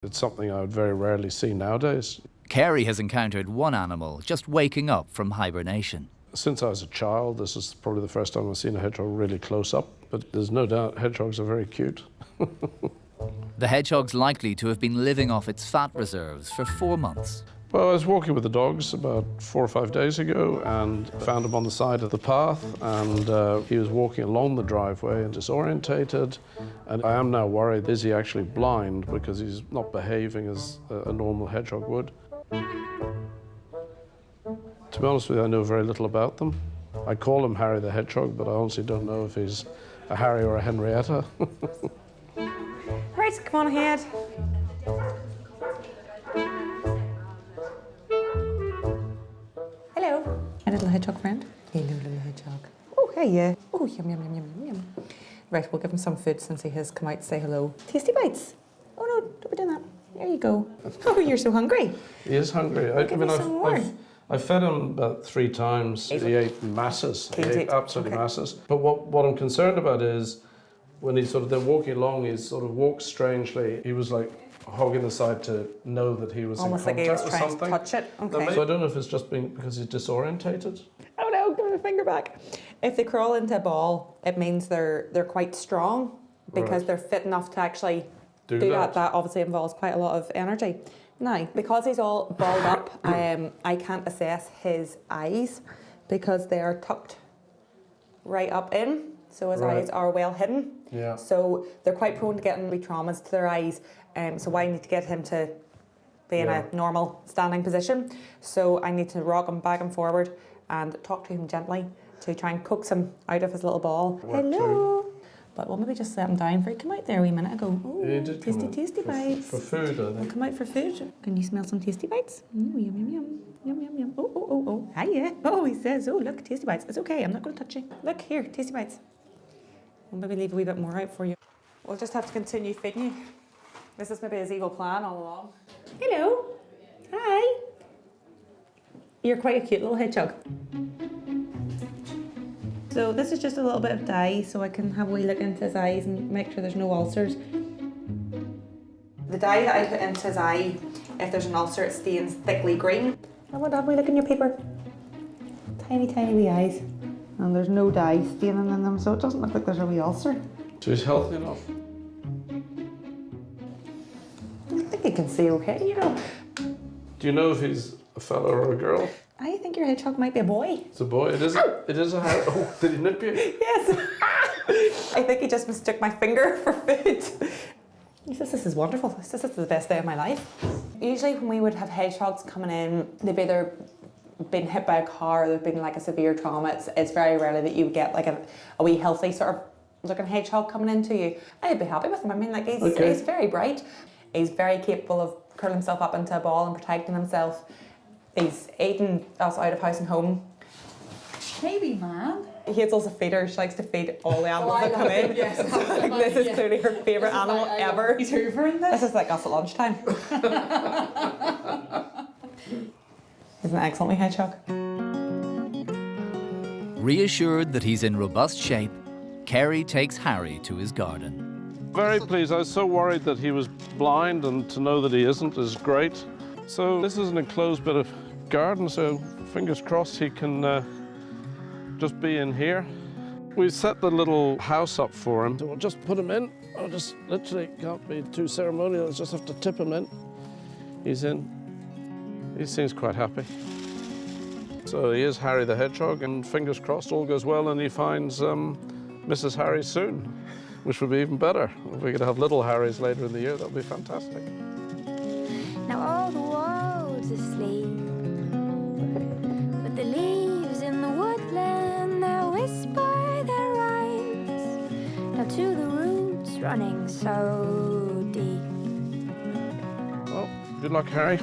It's something I would very rarely see nowadays. Kerri has encountered one animal just waking up from hibernation. Since I was a child, this is probably the first time I've seen a hedgehog really close up, but there's no doubt hedgehogs are very cute. The hedgehog's likely to have been living off its fat reserves for 4 months. Well, I was walking with the dogs about 4 or 5 days ago and found him on the side of the path, and he was walking along the driveway and disorientated. And I am now worried, is he actually blind, because he's not behaving as a normal hedgehog would. To be honest with you, I know very little about them. I call him Harry the Hedgehog, but I honestly don't know if he's a Harry or a Henrietta. Right, come on ahead. Hello. A little hedgehog friend. Hello, little hedgehog. Oh, hey, yeah. Oh, yum, yum, yum, yum, yum. Right, we'll give him some food since he has come out to say hello. Tasty bites. Oh, no, don't be doing that. There you go. Oh, you're so hungry. He is hungry. I've fed him about 3 times. He ate masses. He ate absolutely masses. But what I'm concerned about is when he's they're walking along, he sort of walks strangely. He was like hogging the side to know that he was almost in contact like he was trying something. to touch it. Okay. So I don't know if it's just because he's disorientated. Oh no, give me the finger back. If they crawl into a ball, it means they're quite strong because they're fit enough to actually do that. That obviously involves quite a lot of energy. Now, because he's all balled up, I can't assess his eyes because they are tucked right up in, so his eyes are well hidden. Yeah. So they're quite prone to getting traumas to their eyes. So I need to get him to be in a normal standing position. So I need to rock him back and forward and talk to him gently to try and coax him out of his little ball. Hello. But we'll maybe just set him down for he came out there a wee minute ago. Oh, tasty bites. For food, I think. We'll come out for food. Can you smell some tasty bites? Yum, yum, yum. Yum, yum, yum. Oh. Hiya. Oh, he says, oh, look, tasty bites. It's okay, I'm not going to touch you. Look, here, tasty bites. We'll maybe leave a wee bit more out for you. We'll just have to continue feeding you. This is maybe his evil plan all along. Hello. Hi. You're quite a cute little hedgehog. So this is just a little bit of dye so I can have a wee look into his eyes and make sure there's no ulcers. The dye that I put into his eye, if there's an ulcer, it stains thickly green. I want to have a wee look in your paper. Tiny, tiny wee eyes. And there's no dye staining in them, so it doesn't look like there's a wee ulcer. So he's healthy enough? I think he can see okay, you know. Do you know if he's a fella or a girl? I think your hedgehog might be a boy. It's a boy. It is a Harry. Oh, did he nip you? Yes. I think he just mistook my finger for food. He says, this is wonderful. This is the best day of my life. Usually when we would have hedgehogs coming in, they've either been hit by a car or they've been like a severe trauma. It's very rarely that you would get like a wee healthy sort of looking hedgehog coming into you. I'd be happy with him. I mean, like he's very bright. He's very capable of curling himself up into a ball and protecting himself. He's eaten us out of house and home. Maybe, man. He hates also feeders. She likes to feed all the animals that come in. Yes, this is clearly her favourite animal ever. He's hoovering this. This is like us at lunchtime. He's an excellent hedgehog. Reassured that he's in robust shape, Kerri takes Harry to his garden. Very pleased. I was so worried that he was blind, and to know that he isn't is great. So this is an enclosed bit of garden, so fingers crossed he can just be in here. We've set the little house up for him. So we'll just put him in. I'll just literally, can't be too ceremonial, I'll just have to tip him in. He's in. He seems quite happy. So he is Harry the Hedgehog, and fingers crossed all goes well and he finds Mrs. Harry soon, which would be even better. If we could have little Harrys later in the year, that would be fantastic. Now all the world's asleep, but the leaves in the woodland, they whisper their rhymes, now to the roots running so deep. Well, good luck, Harry.